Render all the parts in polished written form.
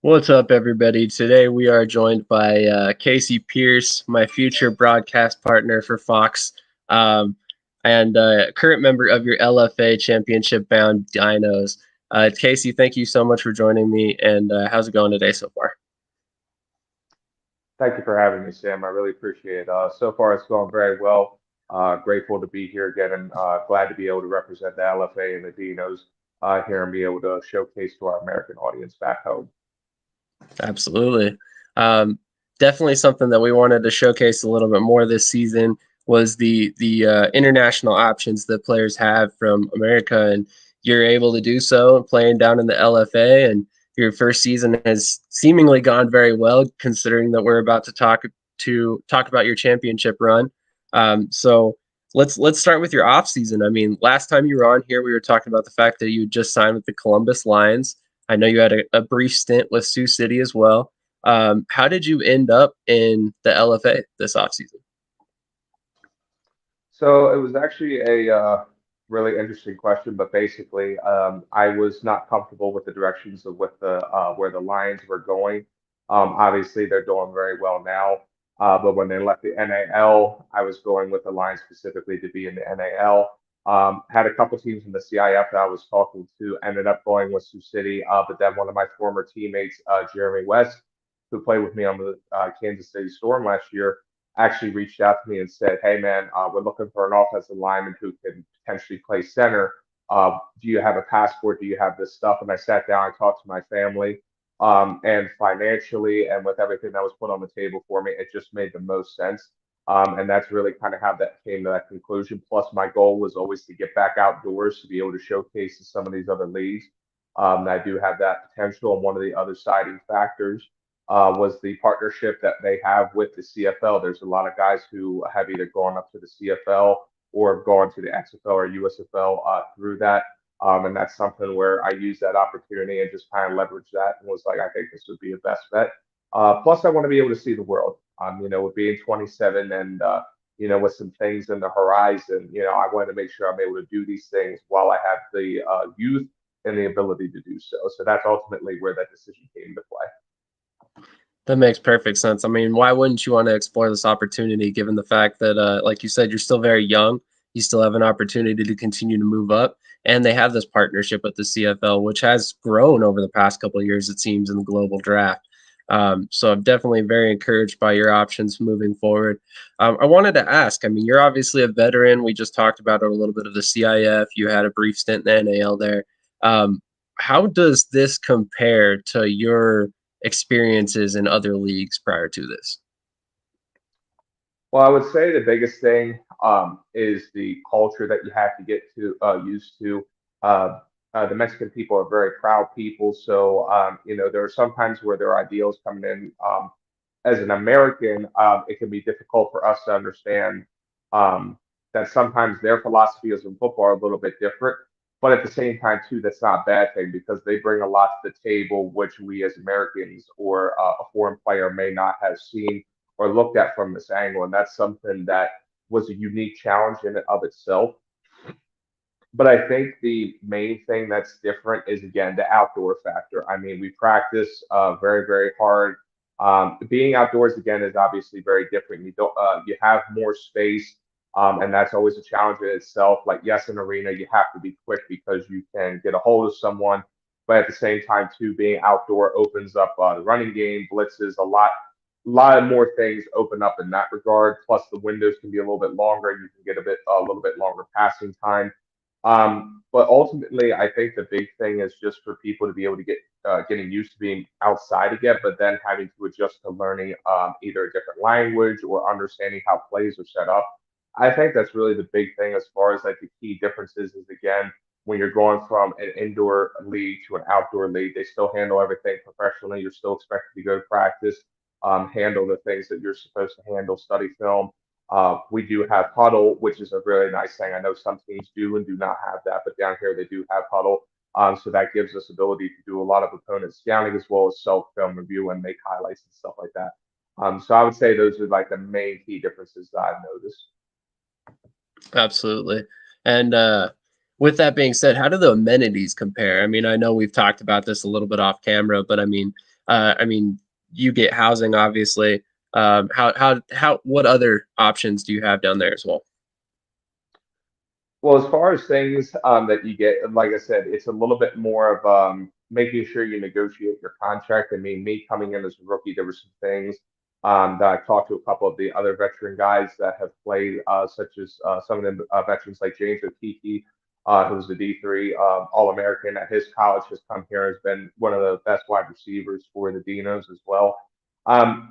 What's up, everybody? Today we are joined by Casey Pierce, my future broadcast partner for Fox, um, and current member of your LFA championship bound Dinos. Casey, thank you so much for joining me. And how's it going today so far? Thank you for having me, Sam. I really appreciate it. So far, it's going very well. Grateful to be here again and glad to be able to represent the LFA and the Dinos here and be able to showcase to our American audience back home. Absolutely. Um, Definitely something that we wanted to showcase a little bit more this season was the international options that players have from America, and you're able to do so playing down in the LFA. And your first season has seemingly gone very well, considering that we're about to talk about your championship run. So let's start with your off season. I mean, last time you were on here, we were talking about the fact that you just signed with the Columbus Lions. I know you had a brief stint with Sioux City as well. How did you end up in the LFA this offseason? So it was actually a really interesting question, but basically, I was not comfortable with the directions of with the where the Lions were going. Obviously, they're doing very well now, but when they left the NAL, I was going with the Lions specifically to be in the NAL. Had a couple teams in the CIF that I was talking to, ended up going with Sioux City, but then one of my former teammates, Jeremy West, who played with me on the Kansas City Storm last year actually reached out to me and said, "Hey, man, we're looking for an offensive lineman who can potentially play center. Do you have a passport? Do you have this stuff?" And I sat down and talked to my family. And financially, and with everything that was put on the table for me, it just made the most sense. And that's really kind of how that came to that conclusion. Plus, my goal was always to get back outdoors to be able to showcase to some of these other leagues. I do have that potential. And one of the other siding factors was the partnership that they have with the CFL. There's a lot of guys who have either gone up to the CFL or have gone to the XFL or USFL through that. And that's something where I use that opportunity and just kind of leverage that and was like, I think this would be a best bet. Plus, I want to be able to see the world. With being 27 and with some things in the horizon, I wanted to make sure I'm able to do these things while I have the youth and the ability to do so. So that's ultimately where that decision came into play. That makes perfect sense. I mean, why wouldn't you want to explore this opportunity given the fact that, like you said, you're still very young? You still have an opportunity to continue to move up. And they have this partnership with the CFL, which has grown over the past couple of years, it seems, in the global draft. So I'm definitely very encouraged by your options moving forward. I wanted to ask, I mean, you're obviously a veteran. We just talked about a little bit of the CIF. You had a brief stint in the NAL there. Um, how does this compare to your experiences in other leagues prior to this? Well, I would say the biggest thing is the culture that you have to get to used to. Uh, the Mexican people are very proud people, so there are sometimes where their ideals coming in. As an American, it can be difficult for us to understand um, that sometimes their philosophies in football are a little bit different. But at the same time, too, that's not a bad thing because they bring a lot to the table, which we as Americans or a foreign player may not have seen or looked at from this angle. And that's something that was a unique challenge in and of itself. But I think the main thing that's different is again the outdoor factor. I mean, we practice very, very hard. Being outdoors again is obviously very different. You have more space, and that's always a challenge in itself. Like yes, in arena you have to be quick because you can get a hold of someone, but at the same time too, being outdoor opens up the running game, blitzes a lot of more things open up in that regard. Plus, the windows can be a little bit longer. You can get a little bit longer passing time. But ultimately, I think the big thing is just for people to be able to getting used to being outside again, but then having to adjust to learning either a different language or understanding how plays are set up. I think that's really the big thing as far as like the key differences is again when you're going from an indoor league to an outdoor league, they still handle everything professionally. You're still expected to go to practice, handle the things that you're supposed to handle, study film. We do have huddle, which is a really nice thing. I know some teams do and do not have that, but down here they do have huddle. So that gives us ability to do a lot of opponent scouting as well as self film review and make highlights and stuff like that. So I would say those are like the main key differences that I've noticed. Absolutely. And with that being said, how do the amenities compare? I mean, I know we've talked about this a little bit off camera, but I mean, I mean, you get housing, obviously. What other options do you have down there as well? Well, as far as things that you get, like I said, it's a little bit more of making sure you negotiate your contract. I mean, me coming in as a rookie, there were some things that I talked to a couple of the other veteran guys that have played, such as some of them veterans like James O'Keefe, who's the D3 All-American at his college, has come here, has been one of the best wide receivers for the Dinos as well.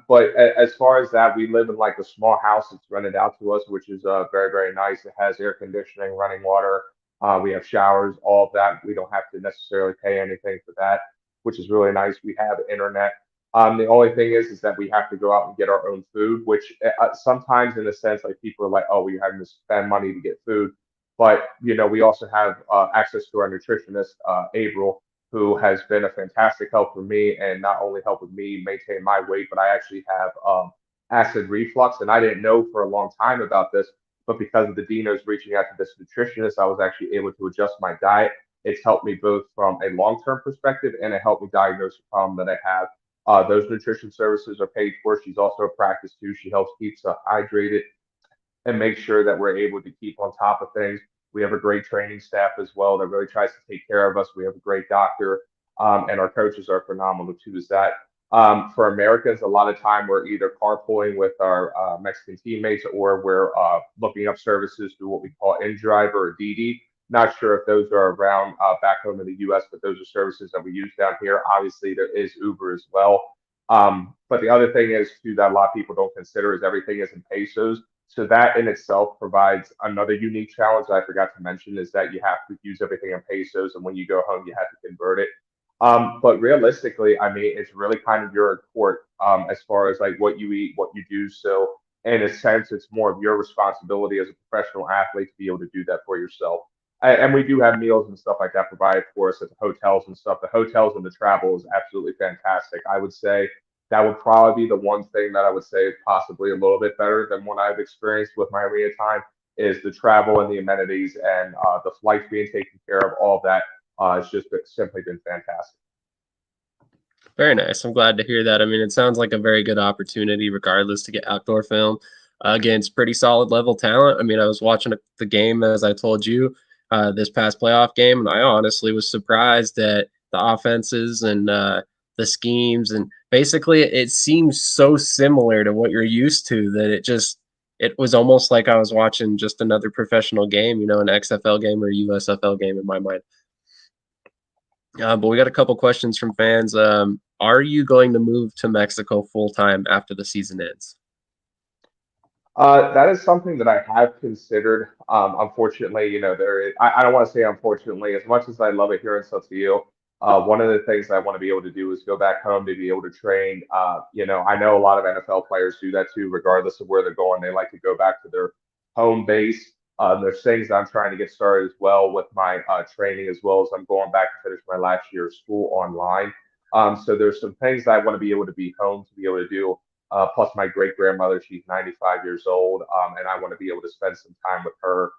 But as far as that, we live in like a small house that's rented out to us, which is very, very nice. It has air conditioning, running water. We have showers, all of that. We don't have to necessarily pay anything for that, which is really nice. We have internet. The only thing is that we have to go out and get our own food, which sometimes, in a sense, like people are like, "Oh, we're having to spend money to get food," but we also have access to our nutritionist, April, who has been a fantastic help for me and not only help with me maintain my weight, but I actually have acid reflux. And I didn't know for a long time about this, but because of the Dinos reaching out to this nutritionist, I was actually able to adjust my diet. It's helped me both from a long term perspective and it helped me diagnose the problem that I have. Those nutrition services are paid for. She's also a practice too. She helps keep us hydrated and make sure that we're able to keep on top of things. We have a great training staff as well that really tries to take care of us. We have a great doctor, and our coaches are phenomenal too. Is that for Americans, a lot of time we're either carpooling with our Mexican teammates or we're looking up services through what we call InDrive or DD. Not sure if those are around back home in the U.S., but those are services that we use down here. Obviously, there is Uber as well. But the other thing is too that a lot of people don't consider is everything is in pesos. So that in itself provides another unique challenge that I forgot to mention is that you have to use everything in pesos, and when you go home, you have to convert it. But realistically, I mean, it's really kind of your court as far as like what you eat, what you do. So in a sense, it's more of your responsibility as a professional athlete to be able to do that for yourself. And we do have meals and stuff like that provided for us at the hotels and stuff. The hotels and the travel is absolutely fantastic. I would say that would probably be the one thing that I would say is possibly a little bit better than what I've experienced with my arena time is the travel and the amenities and the flights being taken care of. All of that has just simply been fantastic. Very nice. I'm glad to hear that. I mean, it sounds like a very good opportunity, regardless, to get outdoor film against pretty solid level talent. I mean, I was watching the game as I told you this past playoff game, and I honestly was surprised at the offenses and the schemes, and basically, it seems so similar to what you're used to that it was almost like I was watching just another professional game, an XFL game or a USFL game in my mind. But we got a couple questions from fans. Are you going to move to Mexico full time after the season ends? That is something that I have considered. Unfortunately, I don't want to say unfortunately, as much as I love it here in Saltillo, one of the things I want to be able to do is go back home to be able to train. I know a lot of NFL players do that too, regardless of where they're going. They like to go back to their home base. There's things that I'm trying to get started as well with my training, as well as I'm going back to finish my last year of school online. So there's some things that I want to be able to be home to be able to do plus my great grandmother, she's 95 years old, and I want to be able to spend some time with her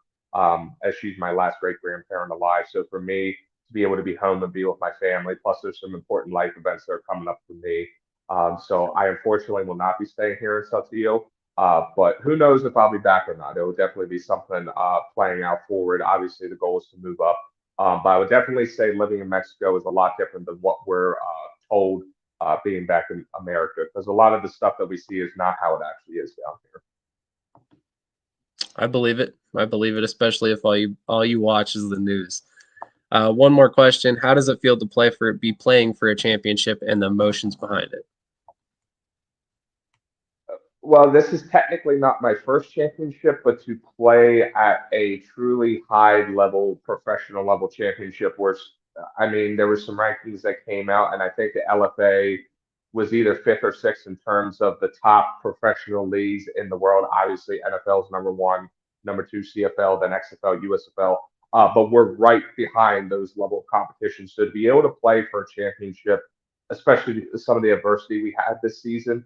as she's my last great grandparent alive. So for me to be able to be home and be with my family, plus there's some important life events that are coming up for me. So I unfortunately will not be staying here in Saltillo, but who knows if I'll be back or not. It will definitely be something playing out forward. Obviously, the goal is to move up, but I would definitely say living in Mexico is a lot different than what we're told being back in America because a lot of the stuff that we see is not how it actually is down here. I believe it. I believe it, especially if all you watch is the news. One more question: how does it feel to be playing for a championship and the emotions behind it? Well, this is technically not my first championship, but to play at a truly high level, professional level championship where, I mean, there were some rankings that came out, and I think the LFA was either fifth or sixth in terms of the top professional leagues in the world. Obviously, NFL is number one, number two, CFL, then XFL, USFL. But we're right behind those level of competitions. So to be able to play for a championship, especially some of the adversity we had this season,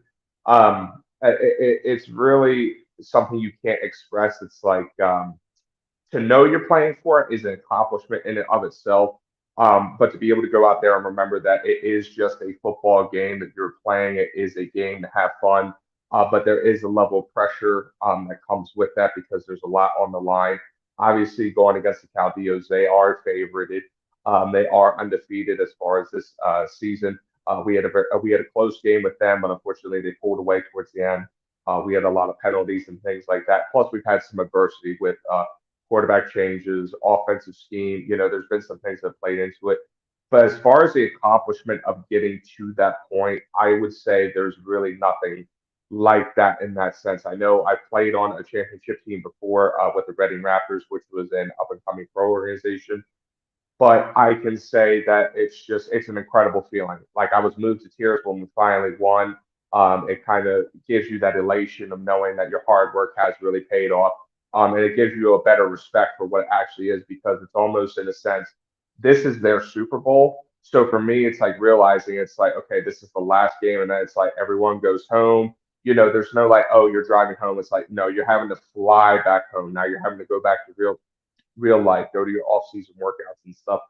it's really something you can't express. It's like to know you're playing for it is an accomplishment in and of itself. But to be able to go out there and remember that it is just a football game that you're playing, it is a game to have fun. But there is a level of pressure that comes with that because there's a lot on the line. Obviously, going against the Cowboys, they are favorited. They are undefeated as far as this season. We had a close game with them, but unfortunately, they pulled away towards the end. We had a lot of penalties and things like that. Plus, we've had some adversity with quarterback changes, offensive scheme. There's been some things that played into it. But as far as the accomplishment of getting to that point, I would say there's really nothing like that in that sense. I know I played on a championship team before with the Reading Raptors, which was an up and coming pro organization, but I can say that it's an incredible feeling. Like I was moved to tears when we finally won. It kind of gives you that elation of knowing that your hard work has really paid off. And it gives you a better respect for what it actually is because it's almost in a sense, this is their Super Bowl. So for me, it's like realizing it's like, okay, this is the last game, and then it's like everyone goes home. There's no like, oh, you're driving home. It's like, no, you're having to fly back home. Now you're having to go back to real life, go to your off season workouts and stuff.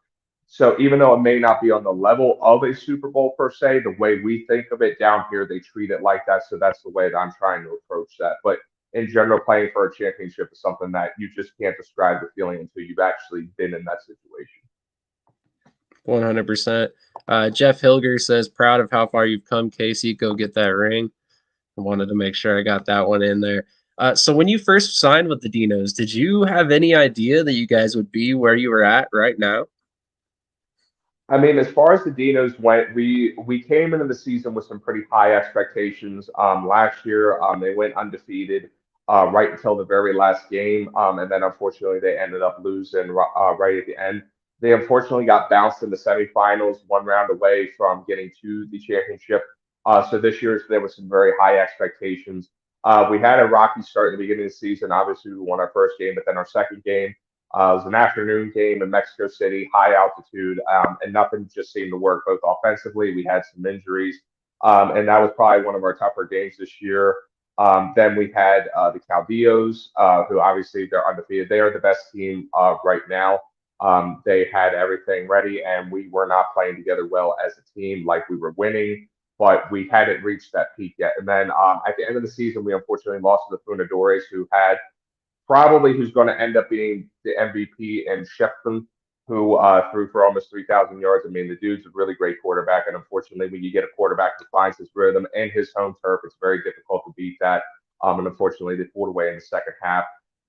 So even though it may not be on the level of a Super Bowl per se, the way we think of it down here, they treat it like that. So that's the way that I'm trying to approach that. But in general, playing for a championship is something that you just can't describe the feeling until you've actually been in that situation. 100%. Jeff Hilger says, proud of how far you've come, Casey. Go get that ring. I wanted to make sure I got that one in there. So when you first signed with the Dinos, did you have any idea that you guys would be where you were at right now? I mean, as far as the Dinos went, we came into the season with some pretty high expectations. Last year, they went undefeated right until the very last game, and then unfortunately they ended up losing right at the end. They unfortunately got bounced in the semifinals, one round away from getting to the championship. So this year there was some very high expectations. We had a rocky start in the beginning of the season. Obviously, we won our first game, but then our second game. It was an afternoon game in Mexico City, high altitude, and nothing just seemed to work. Both offensively, we had some injuries, and that was probably one of our tougher games this year. Then we had the Cowboys, who obviously they're undefeated. They are the best team right now. They had everything ready, and we were not playing together well as a team. Like we were winning, but we hadn't reached that peak yet. And then at the end of the season, we unfortunately lost to the Fundadores, who had probably who's going to end up being the MVP and Sheffield, who threw for almost 3,000 yards. I mean, the dude's a really great quarterback, and unfortunately, when you get a quarterback who finds his rhythm and his home turf, it's very difficult to beat that. And unfortunately, they pulled away in the second half.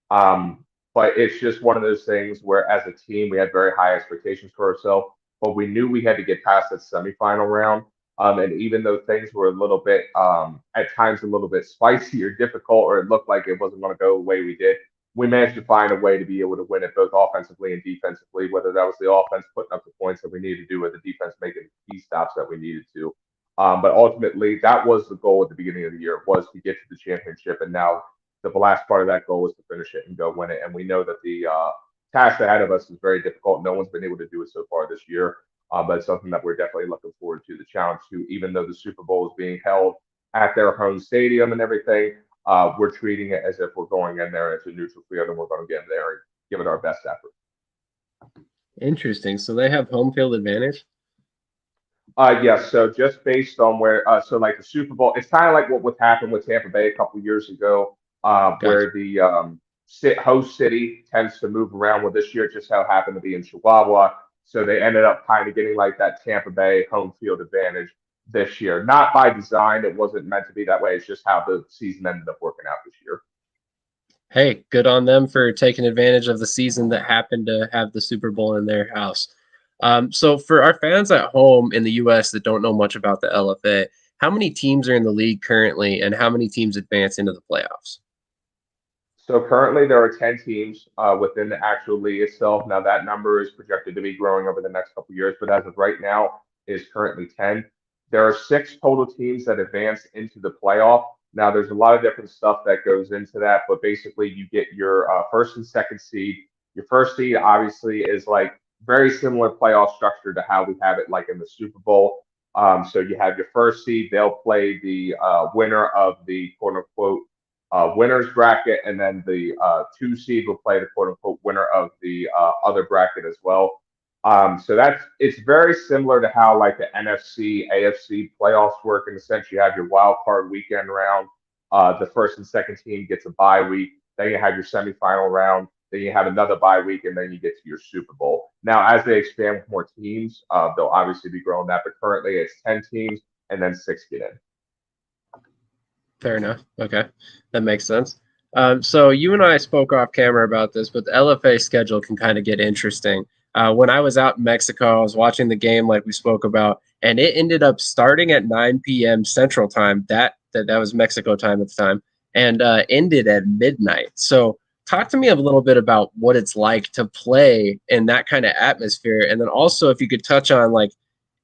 But it's just one of those things where, as a team, we had very high expectations for ourselves, but we knew we had to get past that semifinal round. And even though things were a little bit, at times, a little bit spicy or difficult, or it looked like it wasn't going to go the way we did, we managed to find a way to be able to win it both offensively and defensively, whether that was the offense putting up the points that we needed to do or the defense making the key stops that we needed to. But ultimately, that was the goal at the beginning of the year, was to get to the championship. And now the last part of that goal was to finish it and go win it. And we know that the task ahead of us is very difficult. No one's been able to do it so far this year. But it's something that we're definitely looking forward to, the challenge to, even though the Super Bowl is being held at their home stadium and everything, we're treating it as if we're going in there as a neutral field and we're going to get in there and give it our best effort. Interesting. So they have home field advantage? Yes. So just based on where, so like the Super Bowl, it's kind of like what happened with Tampa Bay a couple years ago, Gotcha. where the host city tends to move around. Well, this year it just so happened to be in Chihuahua, so they ended up kind of getting like that Tampa Bay home field advantage this year. Not by design; it wasn't meant to be that way. It's just how the season ended up working out this year. Hey, good on them for taking advantage of the season that happened to have the Super Bowl in their house. So, for our fans at home in the U.S. that don't know much about the LFA, how many teams are in the league currently, and how many teams advance into the playoffs? So currently there are 10 teams within the actual league itself. Now that number is projected to be growing over the next couple of years, but as of right now is currently 10. There are six total teams that advance into the playoff. Now there's a lot of different stuff that goes into that, but basically you get your first and second seed. Your first seed obviously is like very similar playoff structure to how we have it like in the Super Bowl. So you have your first seed, they'll play the winner of the quote unquote winners bracket, and then the two seed will play the quote unquote winner of the other bracket as well. So that's it's very similar to how like the NFC, AFC playoffs work in the sense you have your wild card weekend round. The first and second team gets a bye week. Then you have your semifinal round. Then you have another bye week, and then you get to your Super Bowl. Now, as they expand with more teams, they'll obviously be growing that. But currently, it's 10 teams, and then six get in. Fair enough. Okay, that makes sense. So you and I spoke off camera about this, but the LFA schedule can kind of get interesting. When I was out in Mexico, I was watching the game like we spoke about, and it ended up starting at 9 p.m. Central Time. That was Mexico time at the time, and ended at midnight. So talk to me a little bit about what it's like to play in that kind of atmosphere, and then also if you could touch on like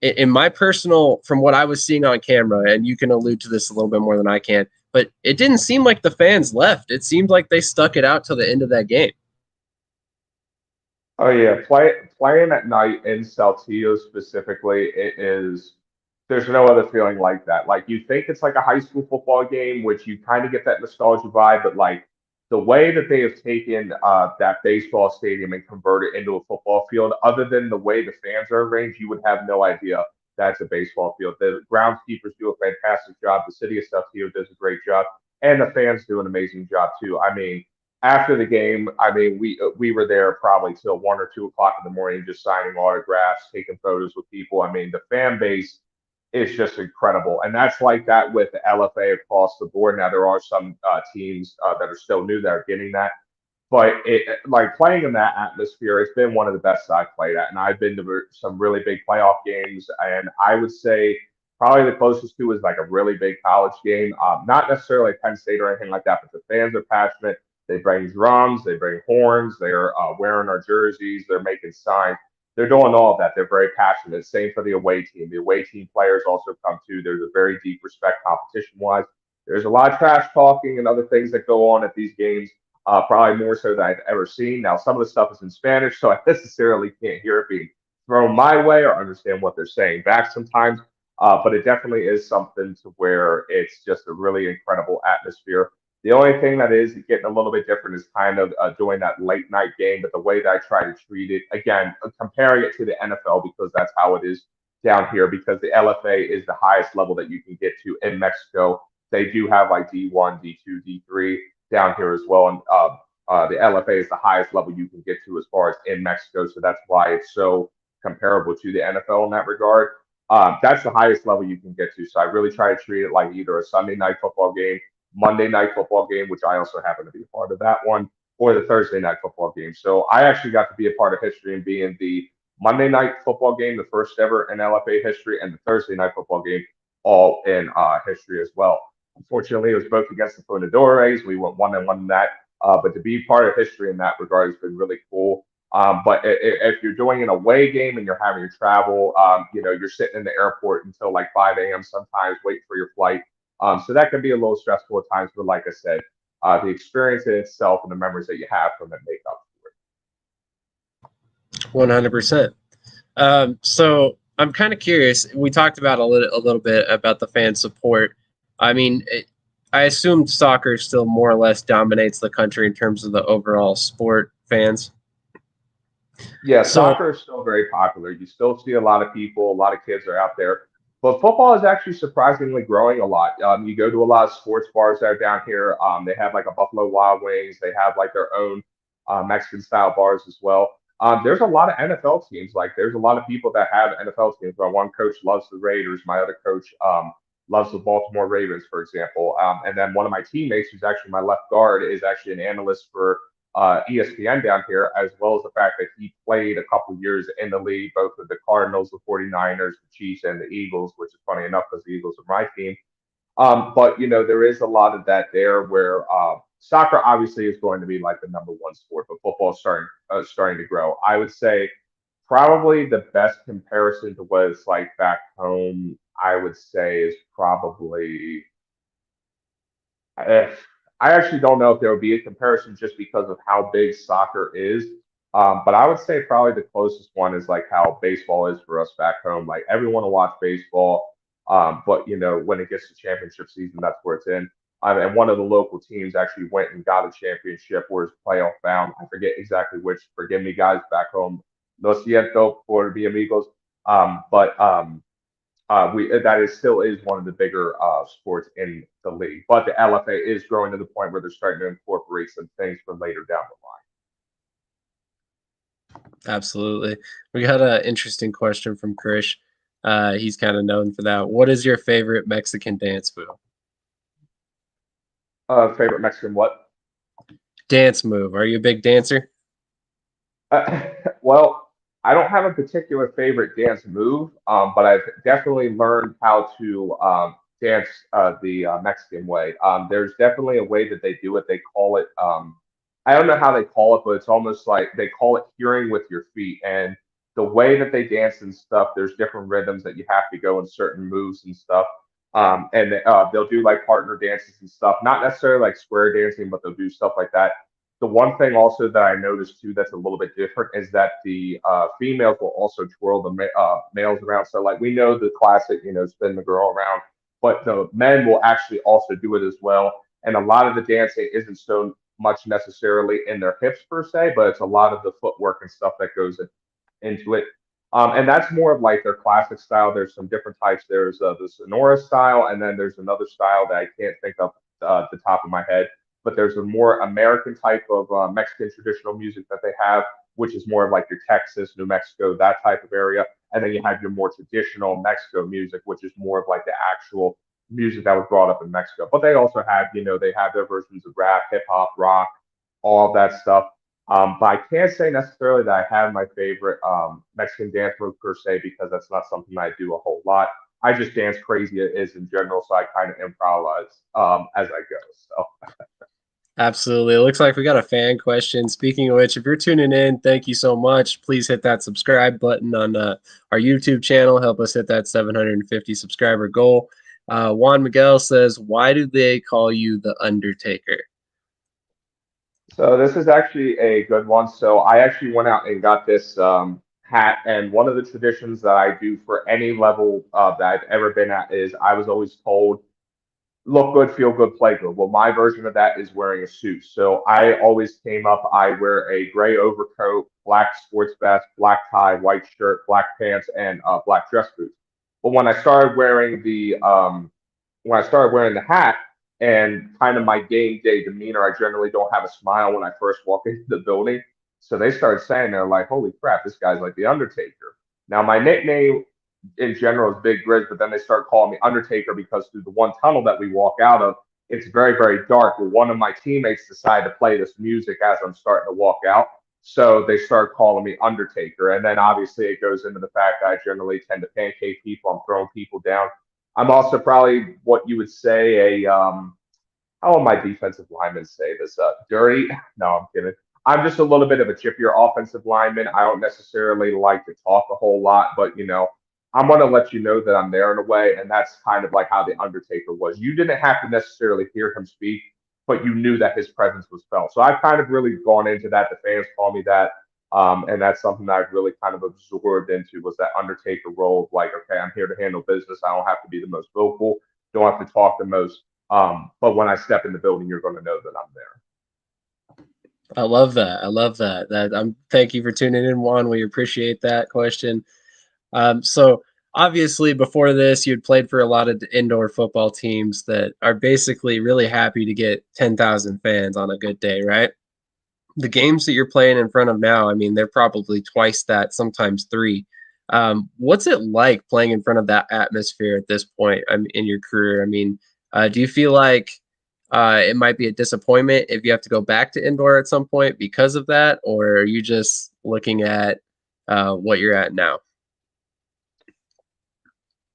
in my personal, from what I was seeing on camera, and you can allude to this a little bit more than I can, but it didn't seem like the fans left. It seemed like they stuck it out till the end of that game. Oh yeah, playing at night in Saltillo specifically, it is there's no other feeling like that. Like you think it's like a high school football game, which you kind of get that nostalgia vibe, but like the way that they have taken that baseball stadium and converted it into a football field, other than the way the fans are arranged, you would have no idea that's a baseball field. The groundskeepers do a fantastic job. The city of Saltillo does a great job, and the fans do an amazing job too. I mean after the game, I mean, we were there probably till 1 or 2 o'clock in the morning, just signing autographs, taking photos with people. I mean, the fan base is just incredible, and that's like that with the LFA across the board. Now there are some teams that are still new that are getting that, but like playing in that atmosphere, it's been one of the best I've played at, and I've been to some really big playoff games, and I would say probably the closest to is like a really big college game. Not necessarily Penn State or anything like that, but the fans are passionate. They bring drums, they bring horns, they're wearing our jerseys, they're making signs. They're doing all of that. They're very passionate. Same for the away team. The away team players also come too. There's a very deep respect competition wise. There's a lot of trash talking and other things that go on at these games, probably more so than I've ever seen. Now, some of the stuff is in Spanish, so I necessarily can't hear it being thrown my way or understand what they're saying back sometimes. But it definitely is something to where it's just a really incredible atmosphere. The only thing that is getting a little bit different is kind of doing that late night game, but the way that I try to treat it, again, comparing it to the NFL because that's how it is down here, because the LFA is the highest level that you can get to in Mexico. They do have like D1, D2, D3 down here as well. And the LFA is the highest level you can get to as far as in Mexico. So that's why it's so comparable to the NFL in that regard. That's the highest level you can get to. So I really try to treat it like either a Sunday night football game, Monday night football game, which I also happen to be a part of that one, or the Thursday night football game. So I actually got to be a part of history and be in the Monday night football game, the first ever in LFA history, and the Thursday night football game, all in history as well. Unfortunately, it was both against the Fundadores. We went 1-1 in that. But to be part of history in that regard has been really cool. But if you're doing an away game and you're having to travel, you're sitting in the airport until like 5 a.m. sometimes waiting for your flight. So that can be a little stressful at times. But like I said, the experience in itself and the memories that you have from it make up 100%. So I'm kind of curious. We talked about a little bit about the fan support. I mean, I assume soccer still more or less dominates the country in terms of the overall sport fans. Yeah, So soccer is still very popular. You still see a lot of people, a lot of kids are out there. But football is actually surprisingly growing a lot. You go to a lot of sports bars that are down here. They have like a Buffalo Wild Wings. They have like their own Mexican style bars as well. There's a lot of NFL teams. Like there's a lot of people that have NFL teams. My one coach loves the Raiders. My other coach loves the Baltimore Ravens, for example. And then one of my teammates, who's actually my left guard, is actually an analyst for ESPN down here, as well as the fact that he played a couple years in the league, both with the Cardinals, the 49ers, the Chiefs, and the Eagles, which is funny enough because the Eagles are my team. But, there is a lot of that there where soccer obviously is going to be like the number one sport, but football is starting to grow. I would say probably the best comparison to what it's like back home, I would say, is probably if I actually don't know if there would be a comparison just because of how big soccer is. But I would say probably the closest one is like how baseball is for us back home. Like everyone will watch baseball, but when it gets to championship season, that's where it's in. And one of the local teams actually went and got a championship, or is playoff bound. I forget exactly which. Forgive me, guys, back home. Lo siento por mi amigos. But we that is still is one of the bigger sports in the league. But the LFA is growing to the point where they're starting to incorporate some things for later down the line. Absolutely. We got an interesting question from Krish. He's kind of known for that. What is your favorite Mexican dance move? Favorite Mexican what? Dance move. Are you a big dancer? Uh, well, I don't have a particular favorite dance move, but I've definitely learned how to dance the Mexican way. There's definitely a way that they do it. They call it, I don't know how they call it, but it's almost like they call it hearing with your feet. And the way that they dance and stuff, there's different rhythms that you have to go in certain moves and stuff. They'll do like partner dances and stuff, not necessarily like square dancing, but they'll do stuff like that. The one thing also that I noticed too that's a little bit different is that the females will also twirl the males around. So like we know the classic, spin the girl around, but the men will actually also do it as well. And a lot of the dancing isn't so much necessarily in their hips per se, but it's a lot of the footwork and stuff that goes into it. And that's more of like their classic style. There's some different types. There's the Sonora style, and then there's another style that I can't think of the top of my head. But there's a more American type of Mexican traditional music that they have, which is more of like your Texas, New Mexico, that type of area. And then you have your more traditional Mexico music, which is more of like the actual music that was brought up in Mexico. But they also have, they have their versions of rap, hip hop, rock, all of that stuff. But I can't say necessarily that I have my favorite Mexican dance move per se because that's not something I do a whole lot. I just dance crazy is in general, so I kind of improvise as I go. So Absolutely. It looks like we got a fan question. Speaking of which, if you're tuning in, thank you so much. Please hit that subscribe button on our YouTube channel. Help us hit that 750 subscriber goal. Juan Miguel says, "Why do they call you the Undertaker?" So this is actually a good one. So I actually went out and got this hat, and one of the traditions that I do for any level that I've ever been at is I was always told look good, feel good, play good. Well, my version of that is wearing a suit. So I always came up, I wear a gray overcoat, black sports vest, black tie, white shirt, black pants, and black dress boots. But when I started wearing the hat and kind of my game day demeanor, I generally don't have a smile when I first walk into the building. So they started saying they're like, "Holy crap, this guy's like the Undertaker." Now my nickname in general is Big Grizz, but then they start calling me Undertaker because through the one tunnel that we walk out of, it's very, very dark. Well, one of my teammates decided to play this music as I'm starting to walk out. So they start calling me Undertaker. And then obviously it goes into the fact that I generally tend to pancake people. I'm throwing people down. I'm also probably what you would say how will my defensive linemen say this? Dirty? No, I'm kidding. I'm just a little bit of a chippier offensive lineman. I don't necessarily like to talk a whole lot, but I'm going to let you know that I'm there in a way, and that's kind of like how the Undertaker was. You didn't have to necessarily hear him speak, but you knew that his presence was felt. So I've kind of really gone into that. The fans call me that, and that's something that I've really kind of absorbed into was that Undertaker role of like, okay, I'm here to handle business. I don't have to be the most vocal, don't have to talk the most. But when I step in the building, you're going to know that I'm there. I love that. I love that. Thank you for tuning in, Juan. We appreciate that question. So obviously before this, you'd played for a lot of indoor football teams that are basically really happy to get 10,000 fans on a good day, right? The games that you're playing in front of now, I mean, they're probably twice that, sometimes three. What's it like playing in front of that atmosphere at this point in your career? I mean, do you feel like it might be a disappointment if you have to go back to indoor at some point because of that, or are you just looking at what you're at now?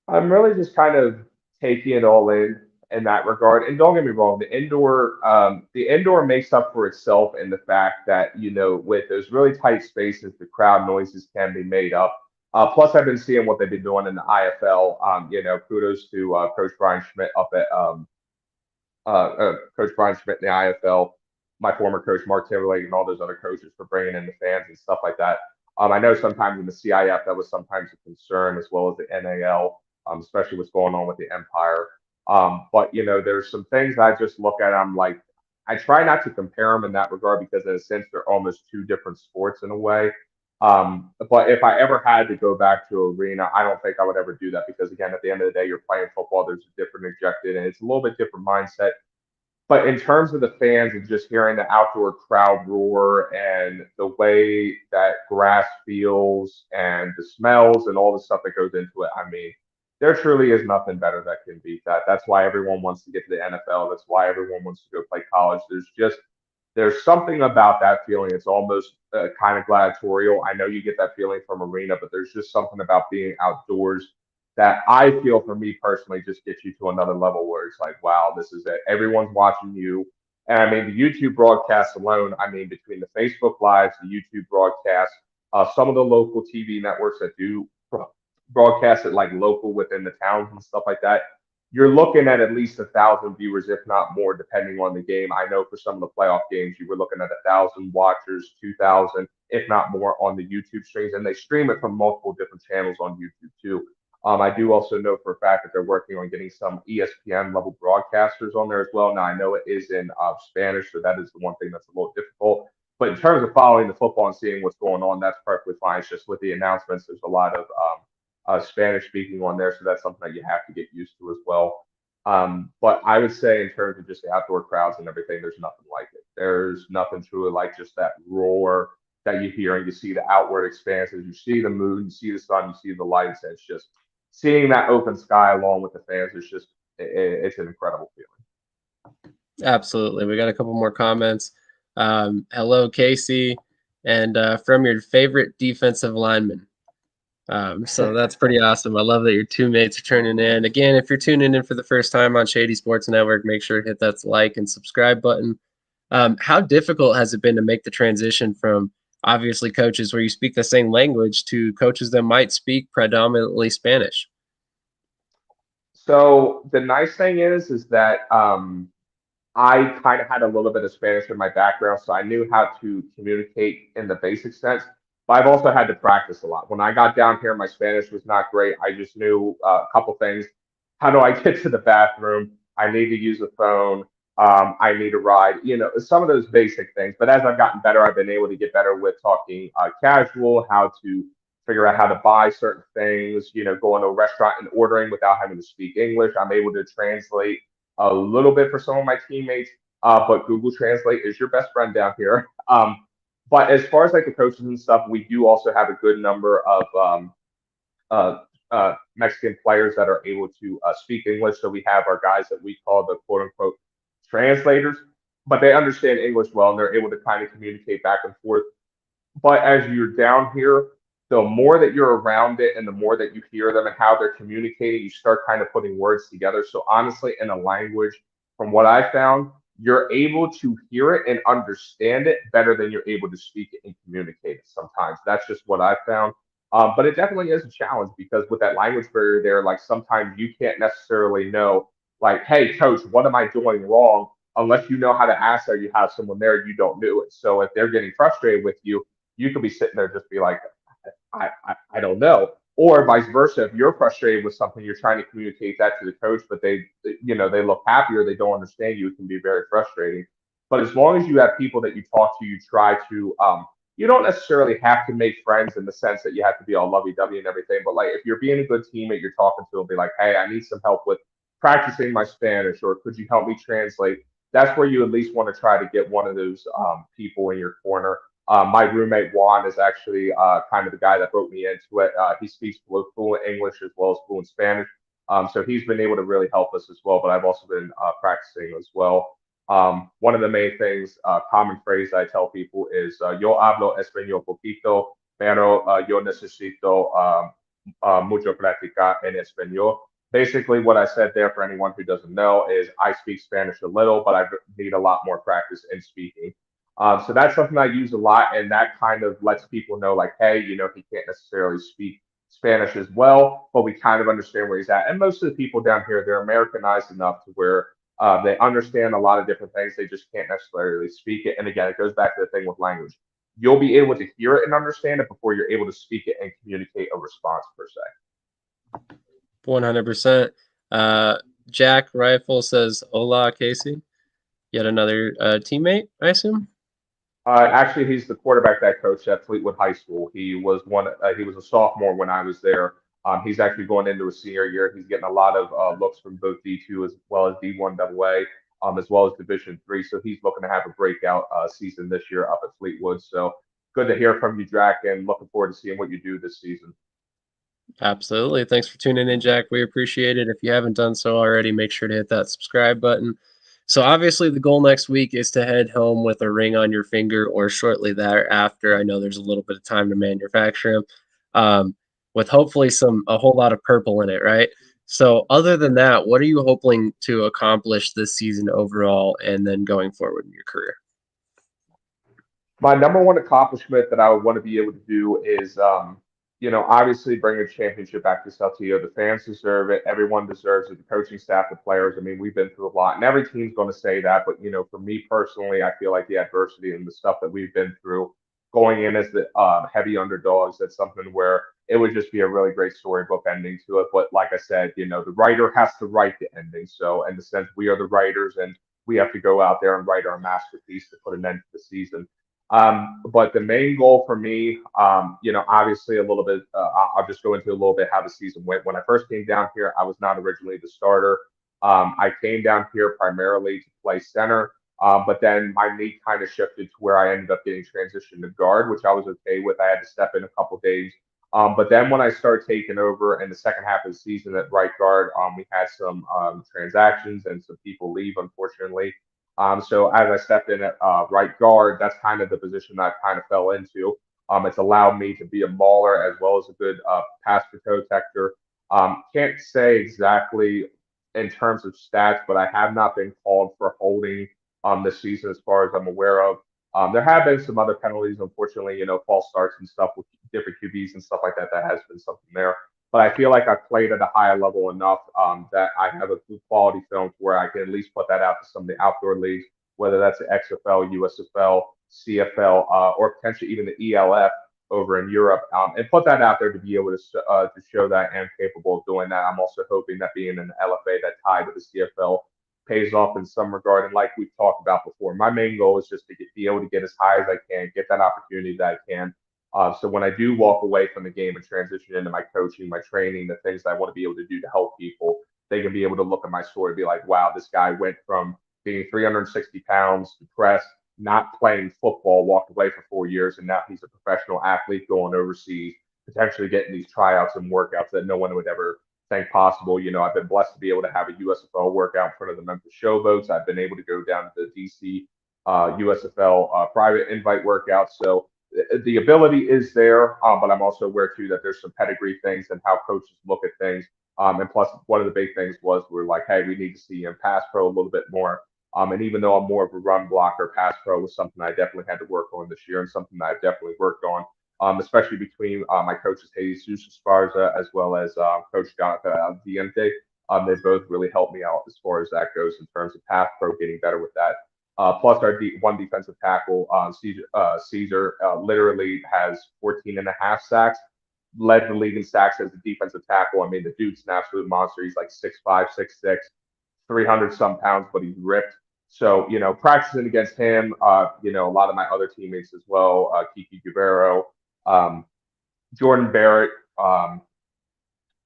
I'm really just kind of taking it all in that regard. And don't get me wrong, the indoor makes up for itself in the fact that with those really tight spaces, the crowd noises can be made up. Plus, I've been seeing what they've been doing in the IFL. Kudos to Coach Brian Schmidt up at Coach Brian Schmidt in the IFL, my former coach Mark Timberlake, and all those other coaches for bringing in the fans and stuff like that. I know sometimes in the CIF that was sometimes a concern as well as the NAL, especially what's going on with the Empire. But there's some things I just look at. I'm like, I try not to compare them in that regard because in a sense they're almost two different sports in a way. But if I ever had to go back to arena, I don't think I would ever do that because again, at the end of the day, you're playing football. There's a different objective, and it's a little bit different mindset. But in terms of the fans and just hearing the outdoor crowd roar and the way that grass feels and the smells and all the stuff that goes into it, I mean, there truly is nothing better that can beat that. That's why everyone wants to get to the NFL. That's why everyone wants to go play college. There's something about that feeling. It's almost kind of gladiatorial. I know you get that feeling from arena, but there's just something about being outdoors that I feel for me personally just gets you to another level where it's like, wow, this is it. Everyone's watching you. And I mean, the YouTube broadcast alone, I mean, between the Facebook Lives, the YouTube broadcast, some of the local TV networks that do broadcast it like local within the towns and stuff like that, you're looking at least 1,000 viewers, if not more, depending on the game. I know for some of the playoff games, you were looking at 1,000 watchers, 2,000, if not more, on the YouTube streams, and they stream it from multiple different channels on YouTube too. I do also know for a fact that they're working on getting some ESPN level broadcasters on there as well. Now, I know it is in Spanish, so that is the one thing that's a little difficult. But in terms of following the football and seeing what's going on, that's perfectly fine. It's just with the announcements, there's a lot of Spanish speaking on there, so that's something that you have to get used to as well. But I would say, in terms of just the outdoor crowds and everything, there's nothing like it. There's nothing truly like just that roar that you hear and you see the outward expanses, you see the moon, you see the sun, you see the lights, and it's just seeing that open sky along with the fans is just it's an incredible feeling. Absolutely. We got a couple more comments. Hello, Casey, and from your favorite defensive lineman. So that's pretty awesome. I love that your two mates are tuning in. Again, if you're tuning in for the first time on Shady Sports Network, make sure to hit that like and subscribe button. How difficult has it been to make the transition from obviously coaches where you speak the same language to coaches that might speak predominantly Spanish? So the nice thing is that I kind of had a little bit of Spanish in my background, so I knew how to communicate in the basic sense. But I've also had to practice a lot. When I got down here, my Spanish was not great. I just knew a couple things. How do I get to the bathroom? I need to use the phone. I need a ride. You know, some of those basic things. But as I've gotten better, I've been able to get better with talking casual, how to figure out how to buy certain things. You know, going to a restaurant and ordering without having to speak English. I'm able to translate a little bit for some of my teammates, but Google Translate is your best friend down here. But as far as like the coaches and stuff, we do also have a good number of Mexican players that are able to speak English. So we have our guys that we call the quote unquote translators, but they understand English well and they're able to kind of communicate back and forth. But as you're down here, the more that you're around it and the more that you hear them and how they're communicating, you start kind of putting words together. So honestly, in a language, from what I found, you're able to hear it and understand it better than you're able to speak it and communicate it sometimes. That's just what I found. But it definitely is a challenge because with that language barrier there, like sometimes you can't necessarily know, like, hey, coach, what am I doing wrong? Unless you know how to ask or you have someone there, you don't do it. So if they're getting frustrated with you could be sitting there just be like, I don't know. Or vice versa, if you're frustrated with something, you're trying to communicate that to the coach, but they look happier, they don't understand you. It can be very frustrating. But as long as you have people that you talk to, you try to, you don't necessarily have to make friends in the sense that you have to be all lovey-dovey and everything. But like, if you're being a good teammate, you're talking to them, be like, hey, I need some help with practicing my Spanish, or could you help me translate? That's where you at least want to try to get one of those people in your corner. My roommate Juan is actually kind of the guy that broke me into it. He speaks fluent English as well as fluent Spanish, so he's been able to really help us as well. But I've also been practicing as well. One of the main things, common phrase I tell people is "Yo hablo español poquito, pero yo necesito mucho practicar en español." Basically, what I said there for anyone who doesn't know is I speak Spanish a little, but I need a lot more practice in speaking. So that's something I use a lot, and that kind of lets people know, like, hey, he can't necessarily speak Spanish as well, but we kind of understand where he's at. And most of the people down here, they're Americanized enough to where they understand a lot of different things. They just can't necessarily speak it. And again, it goes back to the thing with language. You'll be able to hear it and understand it before you're able to speak it and communicate a response per se. 100%. Jack Rifle says, "Hola, Casey." Yet another teammate, I assume. Actually, he's the quarterback that coached at Fleetwood High School. He was one. He was a sophomore when I was there. He's actually going into a senior year. He's getting a lot of looks from both D2 as well as D1 AA, as well as Division 3. So he's looking to have a breakout season this year up at Fleetwood. So good to hear from you, Jack, and looking forward to seeing what you do this season. Absolutely. Thanks for tuning in, Jack. We appreciate it. If you haven't done so already, make sure to hit that subscribe button. So, obviously, the goal next week is to head home with a ring on your finger or shortly thereafter. I know there's a little bit of time to manufacture them, with hopefully a whole lot of purple in it, right? So, other than that, what are you hoping to accomplish this season overall and then going forward in your career? My number one accomplishment that I would want to be able to do is, obviously bring a championship back to Saltillo. The fans deserve it. Everyone deserves it. The coaching staff, the players. I mean, we've been through a lot, and every team's going to say that. But for me personally, I feel like the adversity and the stuff that we've been through, going in as the heavy underdogs, that's something where it would just be a really great storybook ending to it. But like I said, the writer has to write the ending. So in the sense, we are the writers, and we have to go out there and write our masterpiece to put an end to the season. But the main goal for me, obviously a little bit, I'll just go into a little bit how the season went. When I first came down here, I was not originally the starter. I came down here primarily to play center, but then my knee kind of shifted to where I ended up getting transitioned to guard, which I was okay with. I had to step in a couple days. But then when I started taking over in the second half of the season at right guard, we had some transactions and some people leave, unfortunately. So as I stepped in at right guard, that's kind of the position I kind of fell into. It's allowed me to be a mauler as well as a good pass protector. Can't say exactly in terms of stats, but I have not been called for holding this season as far as I'm aware of. There have been some other penalties, unfortunately, false starts and stuff with different QBs and stuff like that. That has been something there. But I feel like I've played at a higher level enough that I have a good quality film to where I can at least put that out to some of the outdoor leagues, whether that's the XFL, USFL, CFL, or potentially even the ELF over in Europe, and put that out there to be able to show that I am capable of doing that. I'm also hoping that being an LFA, that tie to the CFL, pays off in some regard. And like we've talked about before, my main goal is just to be able to get as high as I can, get that opportunity that I can, so when I do walk away from the game and transition into my coaching, my training, the things that I want to be able to do to help people, they can be able to look at my story and be like, wow, this guy went from being 360 pounds, depressed, not playing football, walked away for 4 years, and now he's a professional athlete going overseas, potentially getting these tryouts and workouts that no one would ever think possible. I've been blessed to be able to have a USFL workout in front of the Memphis Showboats. I've been able to go down to the DC USFL private invite workouts. So the ability is there, but I'm also aware too that there's some pedigree things and how coaches look at things. And plus, one of the big things was we're like, hey, we need to see him pass pro a little bit more. And even though I'm more of a run blocker, pass pro was something I definitely had to work on this year and something that I've definitely worked on, especially between my coaches, Jesus Esparza, as well as Coach Jonathan Diente. They both really helped me out as far as that goes in terms of pass pro, getting better with that. Plus, our one defensive tackle, Caesar, literally has 14 and a half sacks, led the league in sacks as a defensive tackle. I mean, the dude's an absolute monster. He's like 6'5", 6'6", 300 some pounds, but he's ripped. So, practicing against him, a lot of my other teammates as well, Kiki Guerrero, um, Jordan Barrett,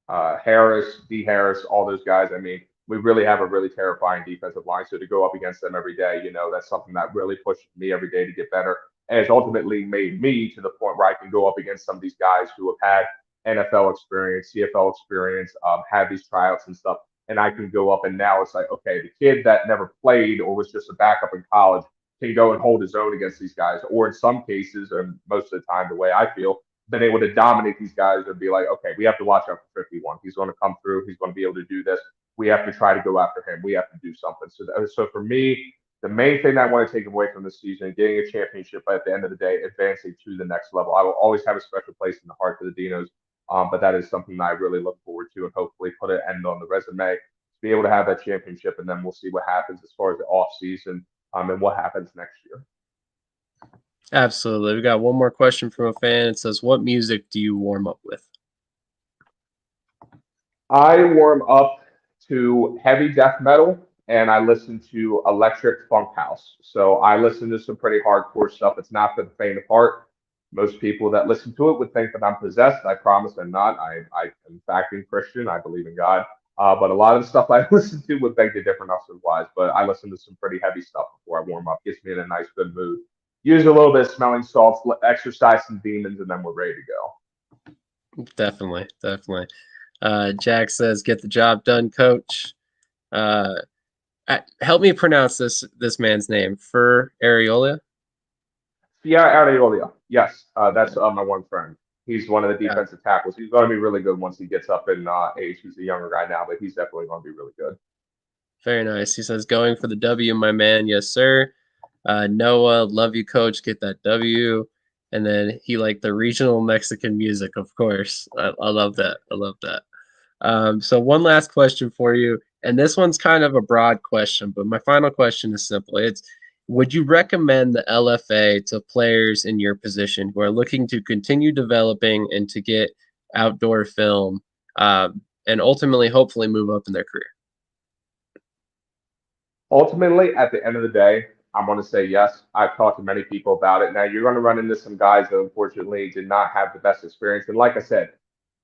Harris, D. Harris, all those guys. I mean, we really have a really terrifying defensive line. So to go up against them every day, that's something that really pushes me every day to get better. And it's ultimately made me to the point where I can go up against some of these guys who have had NFL experience, CFL experience, had these tryouts and stuff. And I can go up and now it's like, okay, the kid that never played or was just a backup in college can go and hold his own against these guys. Or in some cases, and most of the time, the way I feel, been able to dominate these guys and be like, okay, we have to watch out for 51. He's going to come through. He's going to be able to do this. We have to try to go after him. We have to do something. So for me, the main thing that I want to take away from this season, getting a championship, but at the end of the day, advancing to the next level. I will always have a special place in the heart of the Dinos, but that is something that I really look forward to and hopefully put an end on the resume to be able to have that championship, and then we'll see what happens as far as the off season and what happens next year. Absolutely. We got one more question from a fan. It says, "What music do you warm up with?" I warm up to heavy death metal and I listen to electric funk house. So I listen to some pretty hardcore stuff. It's not for the faint of heart. Most people that listen to it would think that I'm possessed. I promise I'm not. I am in fact in Christian. I believe in God. But a lot of the stuff I listen to would beg to differ otherwise. But I listen to some pretty heavy stuff before I warm up. Gets me in a nice, good mood. Use a little bit of smelling salts, exercise some demons, and then we're ready to go. Definitely, definitely. Jack says, "Get the job done, coach." Uh, Help me pronounce this man's name. Fur Areola. Fiat Areola. Yes, that's my one friend. He's one of the Yeah, defensive tackles. He's going to be really good once he gets up in age. He's a younger guy now, but he's definitely going to be really good. very nice. He says, "Going for the W, my man." Yes, sir. Noah, love you, coach. Get that W. And then he liked the regional Mexican music, of course. I love that. I love that. So one last question for you, and this one's kind of a broad question, but my final question is simple. It's would you recommend the LFA to players in your position who are looking to continue developing and to get outdoor film and ultimately, hopefully, move up in their career? Ultimately, at the end of the day, I'm going to say yes. I've talked to many people about it. Now, you're going to run into some guys that unfortunately did not have the best experience. And like I said,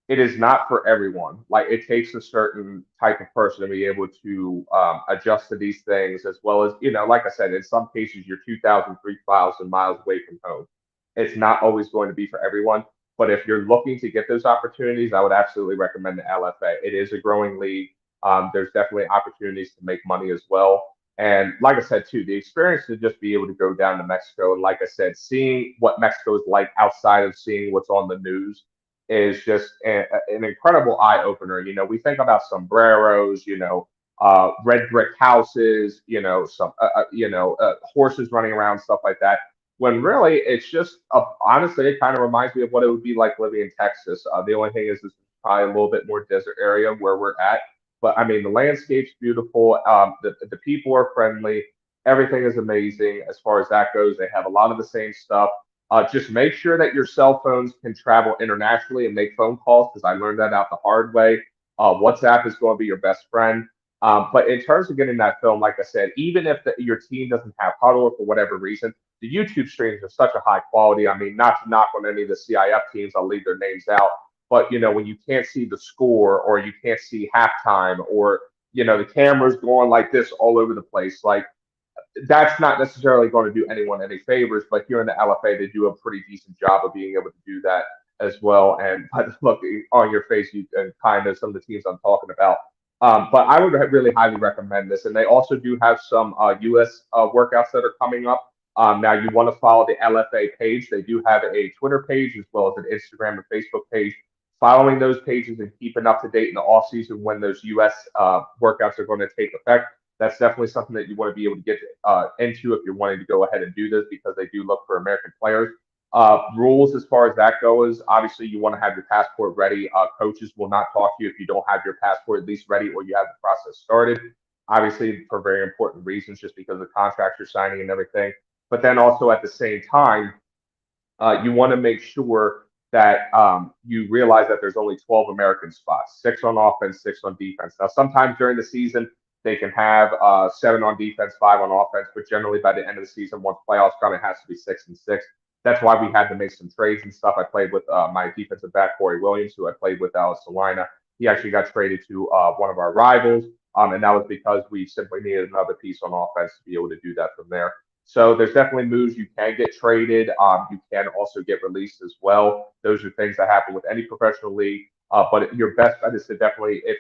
it is not for everyone. Like it takes a certain type of person to be able to adjust to these things, as well as, like I said, in some cases, you're 2,000, 3,000 miles away from home. It's not always going to be for everyone. But if you're looking to get those opportunities, I would absolutely recommend the LFA. It is a growing league. There's definitely opportunities to make money as well. And like I said, too, the experience to just be able to go down to Mexico, and like I said, seeing what Mexico is like outside of seeing what's on the news is just an incredible eye opener. We think about sombreros, red brick houses, some, horses running around, stuff like that. When really, it's just honestly, it kind of reminds me of what it would be like living in Texas. The only thing is, it's probably a little bit more desert area where we're at. But I mean, the landscape's beautiful. The people are friendly. Everything is amazing as far as that goes. They have a lot of the same stuff. Just make sure that your cell phones can travel internationally and make phone calls because I learned that out the hard way. WhatsApp is going to be your best friend. But in terms of getting that film, like I said, even if your team doesn't have huddle for whatever reason, the YouTube streams are such a high quality. I mean, not to knock on any of the CIF teams, I'll leave their names out. But when you can't see the score or you can't see halftime or the camera's going like this all over the place, like that's not necessarily going to do anyone any favors, but here in the LFA, they do a pretty decent job of being able to do that as well. And but look on your face, you and kind of some of the teams I'm talking about. But I would really highly recommend this. And they also do have some US workouts that are coming up. Now, you want to follow the LFA page. They do have a Twitter page as well as an Instagram and Facebook page. Following those pages and keeping up to date in the off season when those US workouts are going to take effect, that's definitely something that you want to be able to get into if you're wanting to go ahead and do this because they do look for American players. Rules as far as that goes, obviously you want to have your passport ready. Coaches will not talk to you if you don't have your passport at least ready or you have the process started. Obviously, for very important reasons, just because of the contracts you're signing and everything. But then also at the same time, you want to make sure that you realize that there's only 12 American spots, 6 on offense, 6 on defense. Now, sometimes during the season, they can have 7 on defense, 5 on offense, but generally by the end of the season, once playoffs come, it has to be 6 and 6. That's why we had to make some trades and stuff. I played with my defensive back, Corey Williams, who I played with out of Salina. He actually got traded to one of our rivals, and that was because we simply needed another piece on offense to be able to do that from there. So there's definitely moves you can get traded. You can also get released as well. Those are things that happen with any professional league. But your best bet is to definitely if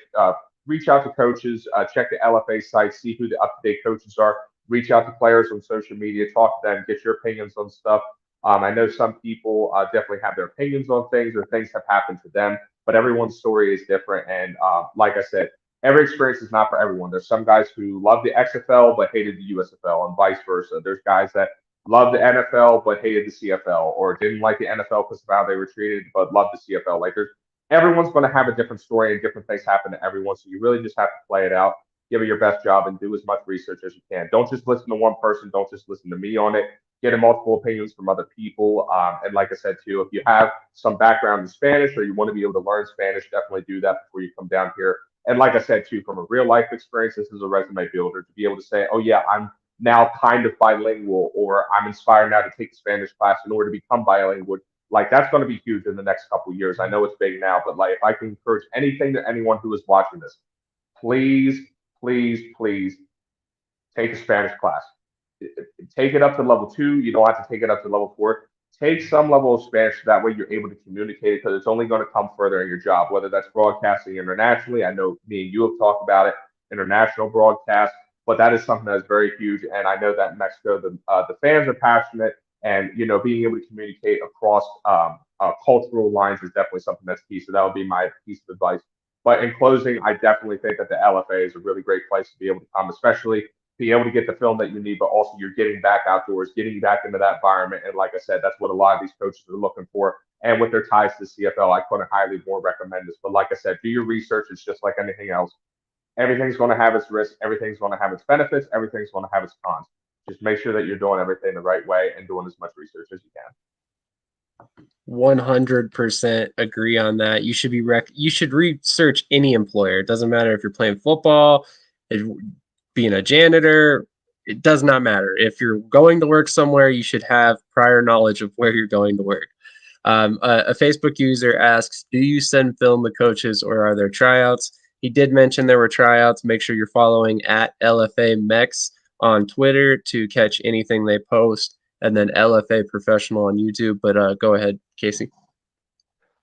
reach out to coaches, check the LFA site, see who the up-to-date coaches are, reach out to players on social media, talk to them, get your opinions on stuff. I know some people definitely have their opinions on things or things have happened to them, but everyone's story is different. And like I said, every experience is not for everyone. There's some guys who love the XFL but hated the USFL, and vice versa. There's guys that love the NFL but hated the CFL, or didn't like the NFL because of how they were treated but loved the CFL. Like there's everyone's going to have a different story and different things happen to everyone. So you really just have to play it out, give it your best job, and do as much research as you can. Don't just listen to one person. Don't just listen to me on it. Get multiple opinions from other people. And like I said, too, if you have some background in Spanish or you want to be able to learn Spanish, definitely do that before you come down here And like I said too, from a real life experience, this is a resume builder to be able to say, oh yeah, I'm now kind of bilingual, or I'm inspired now to take a Spanish class in order to become bilingual. Like that's going to be huge in the next couple of years. I know it's big now, but like if I can encourage anything to anyone who is watching this, please, please take a Spanish class. Take it up to level 2. You don't have to take it up to level 4. Take some level of Spanish so that way you're able to communicate it because it's only going to come further in your job, whether that's broadcasting internationally. I know me and you have talked about it, international broadcast, but that is something that's very huge. And I know that in Mexico, the fans are passionate, and being able to communicate across cultural lines is definitely something that's key. So that would be my piece of advice. But in closing, I definitely think that the LFA is a really great place to be able to come, especially be able to get the film that you need, but also you're getting back outdoors, getting back into that environment. And like I said, that's what a lot of these coaches are looking for. And with their ties to the CFL, I couldn't highly more recommend this. But like I said, do your research. It's just like anything else. Everything's going to have its risks. Everything's going to have its benefits. Everything's going to have its cons. Just make sure that you're doing everything the right way and doing as much research as you can. 100% agree on that. You should research any employer. It doesn't matter if you're playing football, being a janitor, it does not matter. If you're going to work somewhere, you should have prior knowledge of where you're going to work. A Facebook user asks, do you send film to coaches or are there tryouts? He did mention there were tryouts. Make sure you're following at LFA Mex on Twitter to catch anything they post, and then LFA Professional on YouTube. But go ahead, Casey.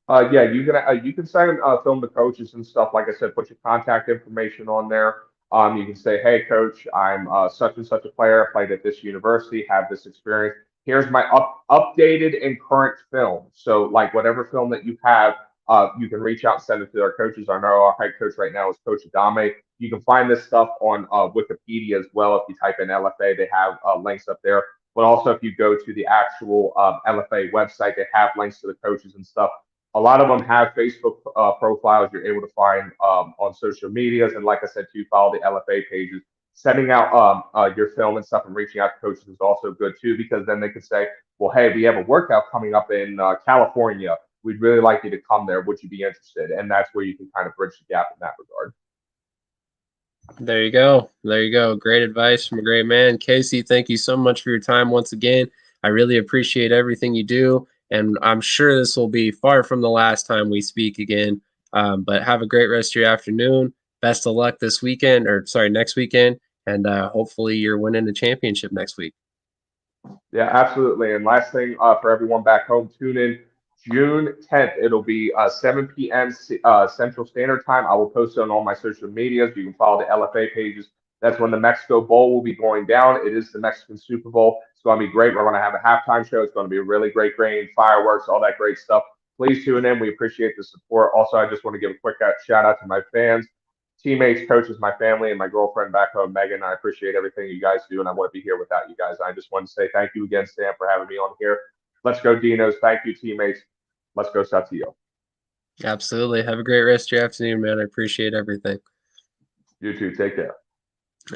Yeah, you can send film to coaches and stuff. Like I said, put your contact information on there. You can say, "Hey, coach, I'm such and such a player. I played at this university, have this experience. Here's my updated and current film." So, like whatever film that you have, you can reach out and send it to our coaches. I know our head coach right now is Coach Adame. You can find this stuff on Wikipedia as well. If you type in LFA, they have links up there. But also, if you go to the actual LFA website, they have links to the coaches and stuff. A lot of them have Facebook profiles you're able to find on social medias. And like I said, too, follow the LFA pages. Sending out your film and stuff and reaching out to coaches is also good too, because then they can say, well, hey, we have a workout coming up in California. We'd really like you to come there. Would you be interested? And that's where you can kind of bridge the gap in that regard. There you go. There you go. Great advice from a great man. Casey, thank you so much for your time once again. I really appreciate everything you do. And I'm sure this will be far from the last time we speak again. But have a great rest of your afternoon. Best of luck this weekend, or sorry, next weekend. And hopefully you're winning the championship next week. Yeah, absolutely. And last thing for everyone back home, tune in June 10th. It'll be 7 p.m. Central Standard Time. I will post it on all my social medias. You can follow the LFA pages. That's when the Mexico Bowl will be going down. It is the Mexican Super Bowl. It's going to be great. We're going to have a halftime show. It's going to be a really great game, fireworks, all that great stuff. Please tune in. We appreciate the support. Also, I just want to give a quick shout out to my fans, teammates, coaches, my family, and my girlfriend back home, Megan. I appreciate everything you guys do, and I wouldn't be here without you guys. I just want to say thank you again, Stan, for having me on here. Let's go, Dinos. Thank you, teammates. Let's go, Satio. Absolutely. Have a great rest of your afternoon, man. I appreciate everything. You too. Take care.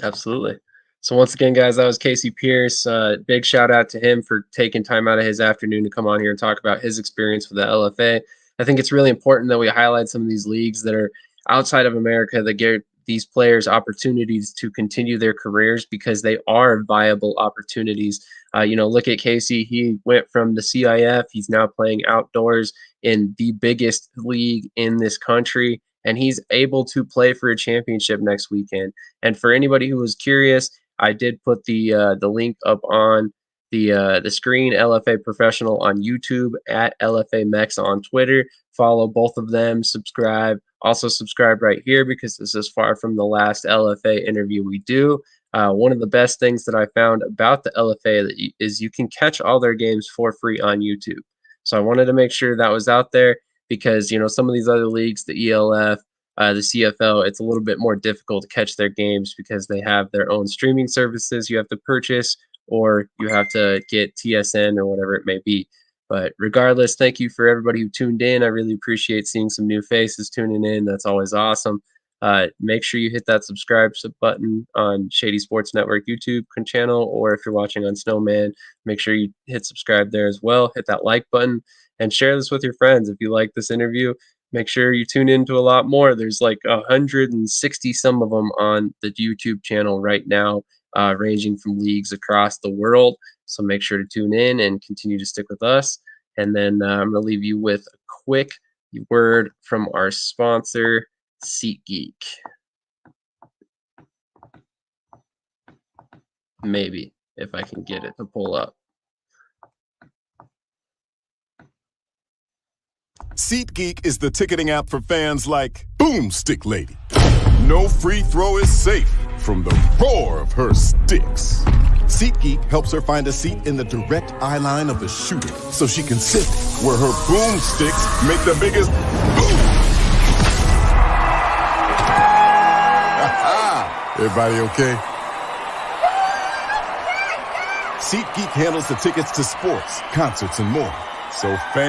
Absolutely. So once again, guys, that was Casey Pierce. Big shout out to him for taking time out of his afternoon to come on here and talk about his experience with the LFA. I think it's really important that we highlight some of these leagues that are outside of America that give these players opportunities to continue their careers because they are viable opportunities. Look at Casey. He went from the CIF. He's now playing outdoors in the biggest league in this country, and he's able to play for a championship next weekend. And for anybody who was curious, I did put the link up on the screen. LFA Professional on YouTube, at LFA Mex on Twitter. Follow both of them. Subscribe. Also subscribe right here because this is far from the last LFA interview we do. One of the best things that I found about the LFA is you can catch all their games for free on YouTube. So I wanted to make sure that was out there because some of these other leagues, the ELF, the CFL, it's a little bit more difficult to catch their games because they have their own streaming services you have to purchase, or you have to get TSN or whatever it may be. But regardless, thank you for everybody who tuned in. I really appreciate seeing some new faces tuning in. That's always awesome. Make sure you hit that subscribe button on Shady Sports Network YouTube channel, or if you're watching on Snowman, make sure you hit subscribe there as well. Hit that like button and share this with your friends. If you like this interview, make sure you tune into a lot more. There's like 160 some of them on the YouTube channel right now, ranging from leagues across the world. So make sure to tune in and continue to stick with us. And then I'm going to leave you with a quick word from our sponsor, SeatGeek. Maybe, if I can get it to pull up. SeatGeek is the ticketing app for fans like Boomstick Lady. No free throw is safe from the roar of her sticks. SeatGeek helps her find a seat in the direct eye line of the shooter so she can sit where her boomsticks make the biggest boom. Everybody okay? SeatGeek handles the tickets to sports, concerts, and more. So fans